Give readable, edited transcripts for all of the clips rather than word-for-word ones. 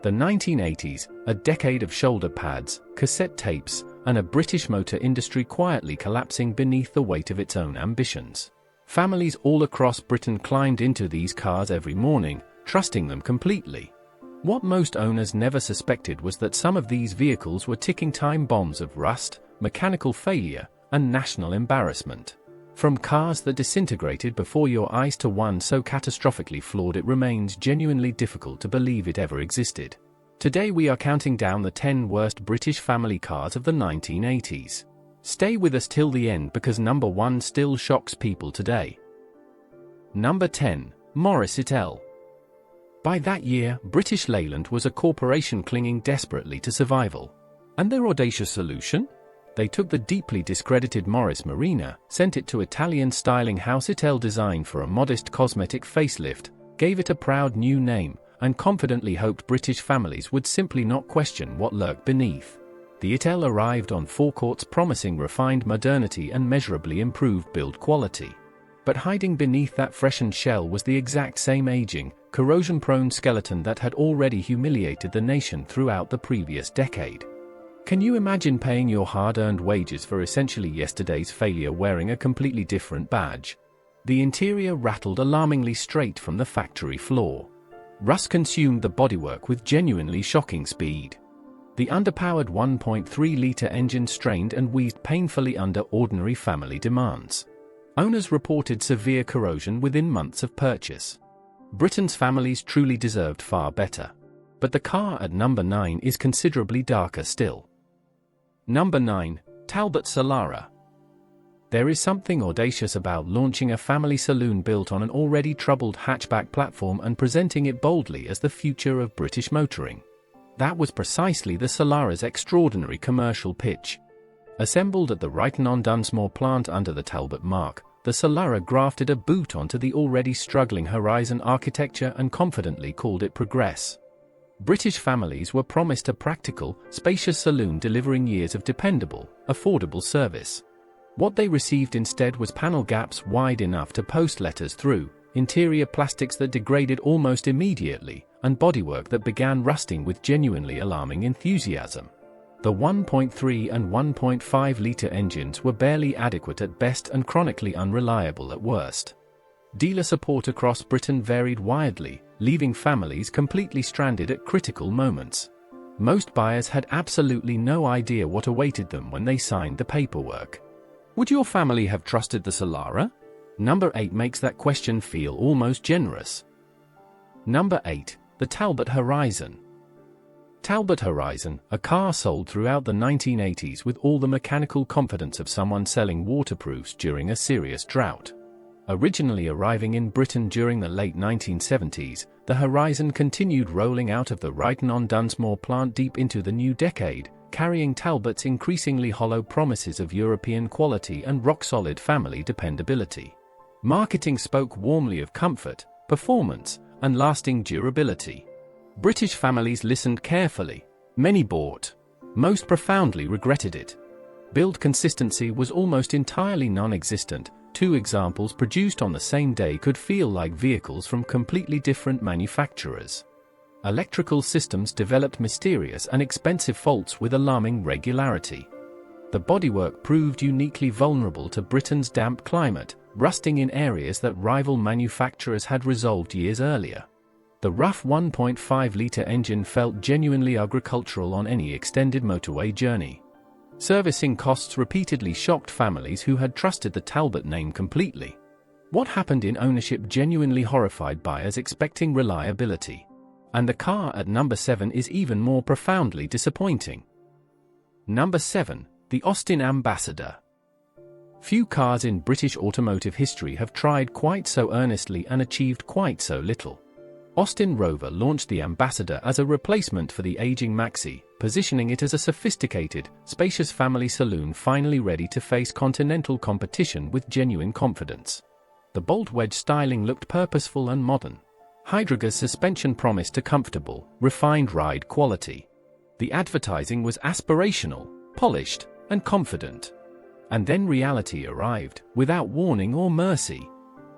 The 1980s, a decade of shoulder pads, cassette tapes, and a British motor industry quietly collapsing beneath the weight of its own ambitions. Families all across Britain climbed into these cars every morning, trusting them completely. What most owners never suspected was that some of these vehicles were ticking time bombs of rust, mechanical failure, and national embarrassment. From cars that disintegrated before your eyes to one so catastrophically flawed it remains genuinely difficult to believe it ever existed. Today we are counting down the 10 worst British family cars of the 1980s. Stay with us till the end because number 1 still shocks people today. Number 10. Morris Ital. By that year, British Leyland was a corporation clinging desperately to survival. And their audacious solution? They took the deeply discredited Morris Marina, sent it to Italian styling house Ital designed for a modest cosmetic facelift, gave it a proud new name, and confidently hoped British families would simply not question what lurked beneath. The Ital arrived on forecourts promising refined modernity and measurably improved build quality. But hiding beneath that freshened shell was the exact same aging, corrosion-prone skeleton that had already humiliated the nation throughout the previous decade. Can you imagine paying your hard-earned wages for essentially yesterday's failure wearing a completely different badge? The interior rattled alarmingly straight from the factory floor. Rust consumed the bodywork with genuinely shocking speed. The underpowered 1.3-litre engine strained and wheezed painfully under ordinary family demands. Owners reported severe corrosion within months of purchase. Britain's families truly deserved far better. But the car at number 9 is considerably darker still. Number 9. Talbot Solara. There is something audacious about launching a family saloon built on an already troubled hatchback platform and presenting it boldly as the future of British motoring. That was precisely the Solara's extraordinary commercial pitch. Assembled at the Ryton-on-Dunsmore plant under the Talbot mark, the Solara grafted a boot onto the already struggling Horizon architecture and confidently called it Progress. British families were promised a practical, spacious saloon delivering years of dependable, affordable service. What they received instead was panel gaps wide enough to post letters through, interior plastics that degraded almost immediately, and bodywork that began rusting with genuinely alarming enthusiasm. The 1.3 and 1.5-litre engines were barely adequate at best and chronically unreliable at worst. Dealer support across Britain varied wildly, leaving families completely stranded at critical moments. Most buyers had absolutely no idea what awaited them when they signed the paperwork. Would your family have trusted the Solara? Number 8 makes that question feel almost generous. Number 8. The Talbot Horizon. Talbot Horizon, a car sold throughout the 1980s with all the mechanical confidence of someone selling waterproofs during a serious drought. Originally arriving in Britain during the late 1970s, the Horizon continued rolling out of the Ryton-on-Dunsmore plant deep into the new decade, carrying Talbot's increasingly hollow promises of European quality and rock-solid family dependability. Marketing spoke warmly of comfort, performance, and lasting durability. British families listened carefully. Many bought. Most profoundly regretted it. Build consistency was almost entirely non-existent. 2 examples produced on the same day could feel like vehicles from completely different manufacturers. Electrical systems developed mysterious and expensive faults with alarming regularity. The bodywork proved uniquely vulnerable to Britain's damp climate, rusting in areas that rival manufacturers had resolved years earlier. The rough 1.5-litre engine felt genuinely agricultural on any extended motorway journey. Servicing costs repeatedly shocked families who had trusted the Talbot name completely. What happened in ownership genuinely horrified buyers expecting reliability. And the car at number 7 is even more profoundly disappointing. Number 7. The Austin Ambassador. Few cars in British automotive history have tried quite so earnestly and achieved quite so little. Austin Rover launched the Ambassador as a replacement for the aging Maxi, positioning it as a sophisticated, spacious family saloon finally ready to face continental competition with genuine confidence. The bolt wedge styling looked purposeful and modern. Hydraga's suspension promised a comfortable, refined ride quality. The advertising was aspirational, polished, and confident. And then reality arrived, without warning or mercy.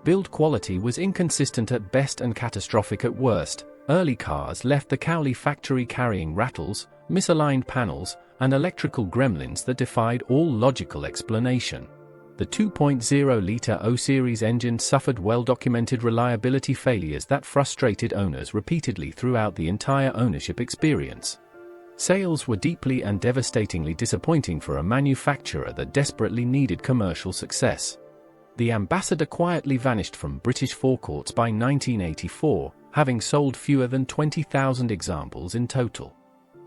Build quality was inconsistent at best and catastrophic at worst, Early cars left the Cowley factory carrying rattles, misaligned panels, and electrical gremlins that defied all logical explanation. The 2.0-litre O-Series engine suffered well-documented reliability failures that frustrated owners repeatedly throughout the entire ownership experience. Sales were deeply and devastatingly disappointing for a manufacturer that desperately needed commercial success. The Ambassador quietly vanished from British forecourts by 1984, having sold fewer than 20,000 examples in total.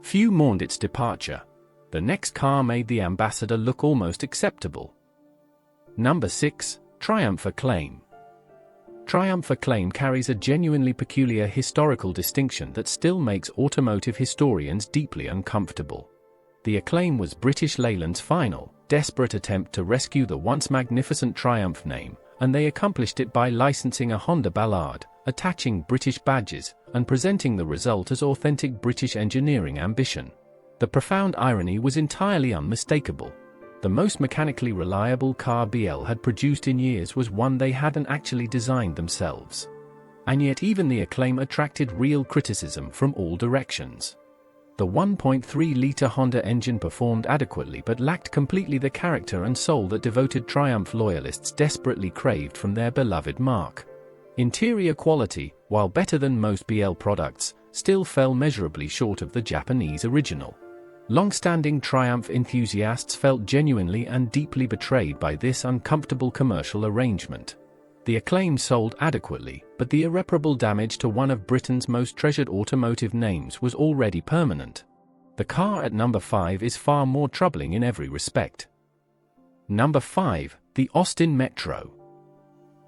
Few mourned its departure. The next car made the Ambassador look almost acceptable. Number 6. Triumph Acclaim. Triumph Acclaim carries a genuinely peculiar historical distinction that still makes automotive historians deeply uncomfortable. The Acclaim was British Leyland's final, desperate attempt to rescue the once magnificent Triumph name, and they accomplished it by licensing a Honda Ballard, attaching British badges, and presenting the result as authentic British engineering ambition. The profound irony was entirely unmistakable. The most mechanically reliable car BL had produced in years was one they hadn't actually designed themselves. And yet even the Acclaim attracted real criticism from all directions. The 1.3-litre Honda engine performed adequately but lacked completely the character and soul that devoted Triumph loyalists desperately craved from their beloved marque. Interior quality, while better than most BL products, still fell measurably short of the Japanese original. Long-standing Triumph enthusiasts felt genuinely and deeply betrayed by this uncomfortable commercial arrangement. The Acclaim sold adequately, but the irreparable damage to one of Britain's most treasured automotive names was already permanent. The car at number 5 is far more troubling in every respect. Number 5. The Austin Metro.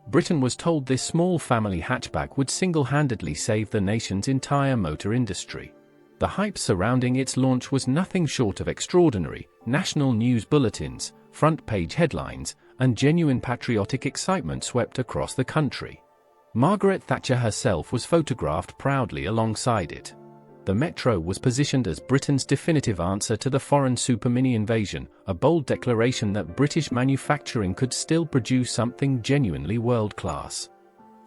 Britain was told this small family hatchback would single-handedly save the nation's entire motor industry. The hype surrounding its launch was nothing short of extraordinary. National news bulletins, front-page headlines, and genuine patriotic excitement swept across the country. Margaret Thatcher herself was photographed proudly alongside it. The Metro was positioned as Britain's definitive answer to the foreign super-mini invasion, a bold declaration that British manufacturing could still produce something genuinely world-class.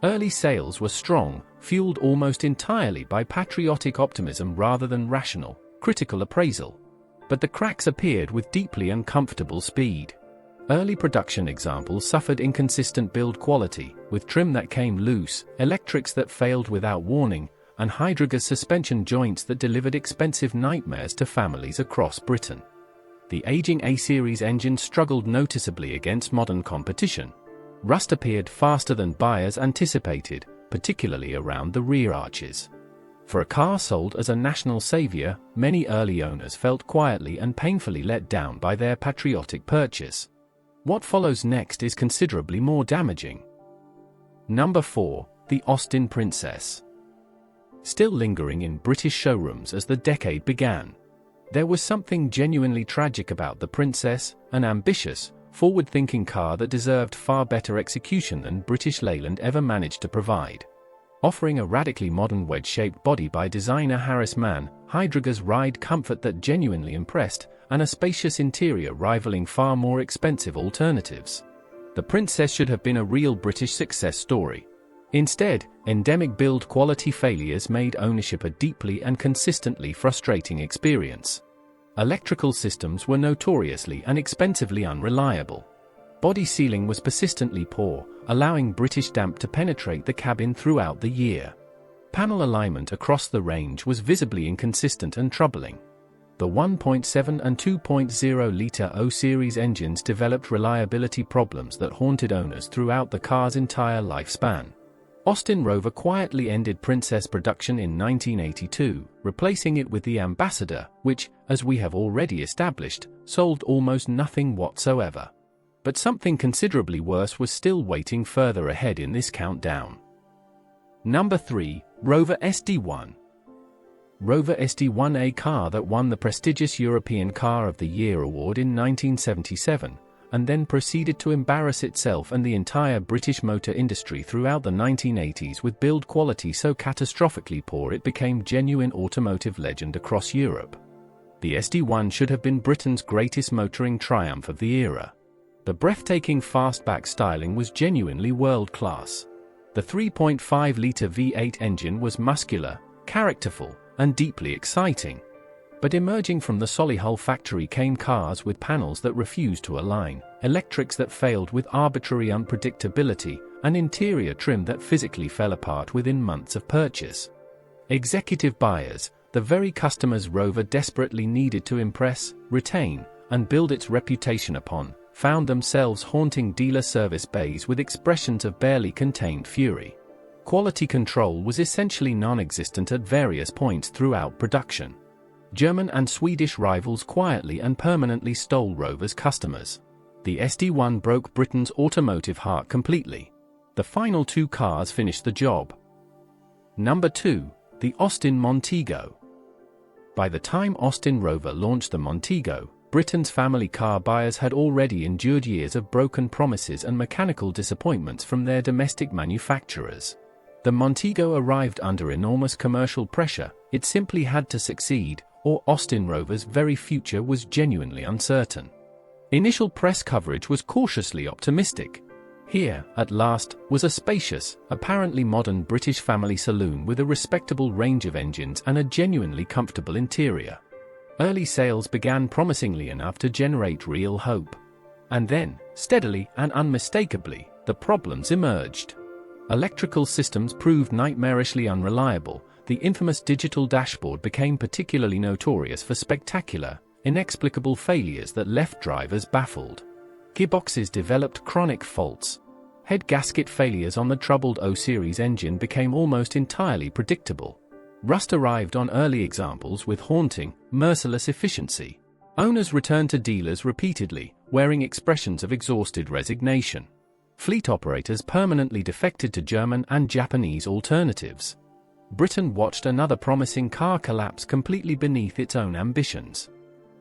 Early sales were strong, fueled almost entirely by patriotic optimism rather than rational, critical appraisal. But the cracks appeared with deeply uncomfortable speed. Early production examples suffered inconsistent build quality, with trim that came loose, electrics that failed without warning, and hydrogas suspension joints that delivered expensive nightmares to families across Britain. The aging A-Series engine struggled noticeably against modern competition. Rust appeared faster than buyers anticipated, particularly around the rear arches. For a car sold as a national savior, many early owners felt quietly and painfully let down by their patriotic purchase. What follows next is considerably more damaging. Number 4. The Austin Princess. Still lingering in British showrooms as the decade began. There was something genuinely tragic about the Princess, an ambitious, forward-thinking car that deserved far better execution than British Leyland ever managed to provide. Offering a radically modern wedge-shaped body by designer Harris Mann, hydrogas ride comfort that genuinely impressed, and a spacious interior rivaling far more expensive alternatives. The Princess should have been a real British success story. Instead, endemic build quality failures made ownership a deeply and consistently frustrating experience. Electrical systems were notoriously and expensively unreliable. Body sealing was persistently poor, allowing British damp to penetrate the cabin throughout the year. Panel alignment across the range was visibly inconsistent and troubling. The 1.7 and 2.0-litre O-Series engines developed reliability problems that haunted owners throughout the car's entire lifespan. Austin Rover quietly ended Princess production in 1982, replacing it with the Ambassador, which, as we have already established, sold almost nothing whatsoever. But something considerably worse was still waiting further ahead in this countdown. Number 3. Rover SD1. Rover SD1, a car that won the prestigious European Car of the Year award in 1977, and then proceeded to embarrass itself and the entire British motor industry throughout the 1980s with build quality so catastrophically poor it became genuine automotive legend across Europe. The SD1 should have been Britain's greatest motoring triumph of the era. The breathtaking fastback styling was genuinely world-class. The 3.5-litre V8 engine was muscular, characterful, and deeply exciting. But emerging from the Solihull factory came cars with panels that refused to align, electrics that failed with arbitrary unpredictability, and interior trim that physically fell apart within months of purchase. Executive buyers, the very customers Rover desperately needed to impress, retain, and build its reputation upon, found themselves haunting dealer service bays with expressions of barely contained fury. Quality control was essentially non-existent at various points throughout production. German and Swedish rivals quietly and permanently stole Rover's customers. The SD1 broke Britain's automotive heart completely. The final two cars finished the job. Number 2. The Austin Montego. By the time Austin Rover launched the Montego, Britain's family car buyers had already endured years of broken promises and mechanical disappointments from their domestic manufacturers. The Montego arrived under enormous commercial pressure. It simply had to succeed, or Austin Rover's very future was genuinely uncertain. Initial press coverage was cautiously optimistic. Here, at last, was a spacious, apparently modern British family saloon with a respectable range of engines and a genuinely comfortable interior. Early sales began promisingly enough to generate real hope. And then, steadily and unmistakably, the problems emerged. Electrical systems proved nightmarishly unreliable. The infamous digital dashboard became particularly notorious for spectacular, inexplicable failures that left drivers baffled. Gearboxes developed chronic faults. Head gasket failures on the troubled O-Series engine became almost entirely predictable. Rust arrived on early examples with haunting, merciless efficiency. Owners returned to dealers repeatedly, wearing expressions of exhausted resignation. Fleet operators permanently defected to German and Japanese alternatives. Britain watched another promising car collapse completely beneath its own ambitions.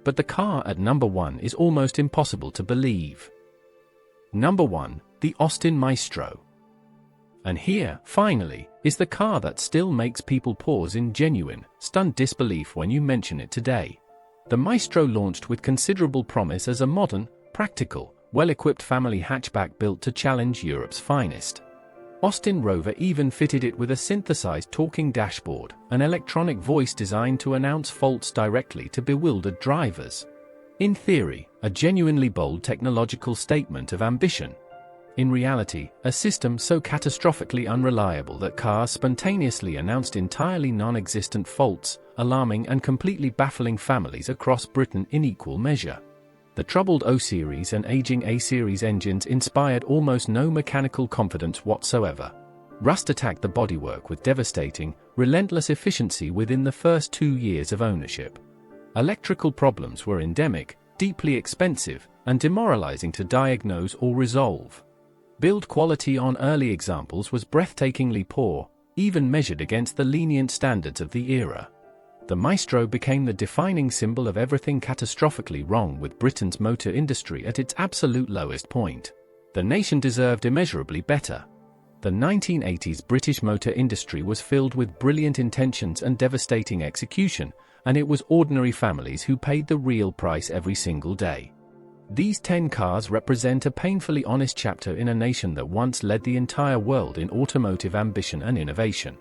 But the car at number 1 is almost impossible to believe. Number 1, the Austin Maestro. And here, finally, is the car that still makes people pause in genuine, stunned disbelief when you mention it today. The Maestro launched with considerable promise as a modern, practical, well-equipped family hatchback built to challenge Europe's finest. Austin Rover even fitted it with a synthesized talking dashboard, an electronic voice designed to announce faults directly to bewildered drivers. In theory, a genuinely bold technological statement of ambition. In reality, a system so catastrophically unreliable that cars spontaneously announced entirely non-existent faults, alarming and completely baffling families across Britain in equal measure. The troubled O-Series and aging A-Series engines inspired almost no mechanical confidence whatsoever. Rust attacked the bodywork with devastating, relentless efficiency within the first 2 years of ownership. Electrical problems were endemic, deeply expensive, and demoralizing to diagnose or resolve. Build quality on early examples was breathtakingly poor, even measured against the lenient standards of the era. The Maestro became the defining symbol of everything catastrophically wrong with Britain's motor industry at its absolute lowest point. The nation deserved immeasurably better. The 1980s British motor industry was filled with brilliant intentions and devastating execution, and it was ordinary families who paid the real price every single day. These 10 cars represent a painfully honest chapter in a nation that once led the entire world in automotive ambition and innovation.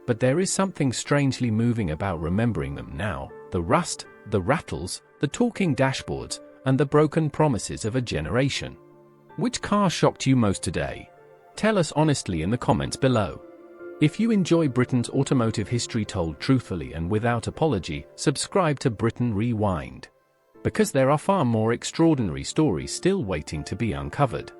But there is something strangely moving about remembering them now: the rust, the rattles, the talking dashboards, and the broken promises of a generation. Which car shocked you most today? Tell us honestly in the comments below. If you enjoy Britain's automotive history told truthfully and without apology, subscribe to Britain Rewind. Because there are far more extraordinary stories still waiting to be uncovered.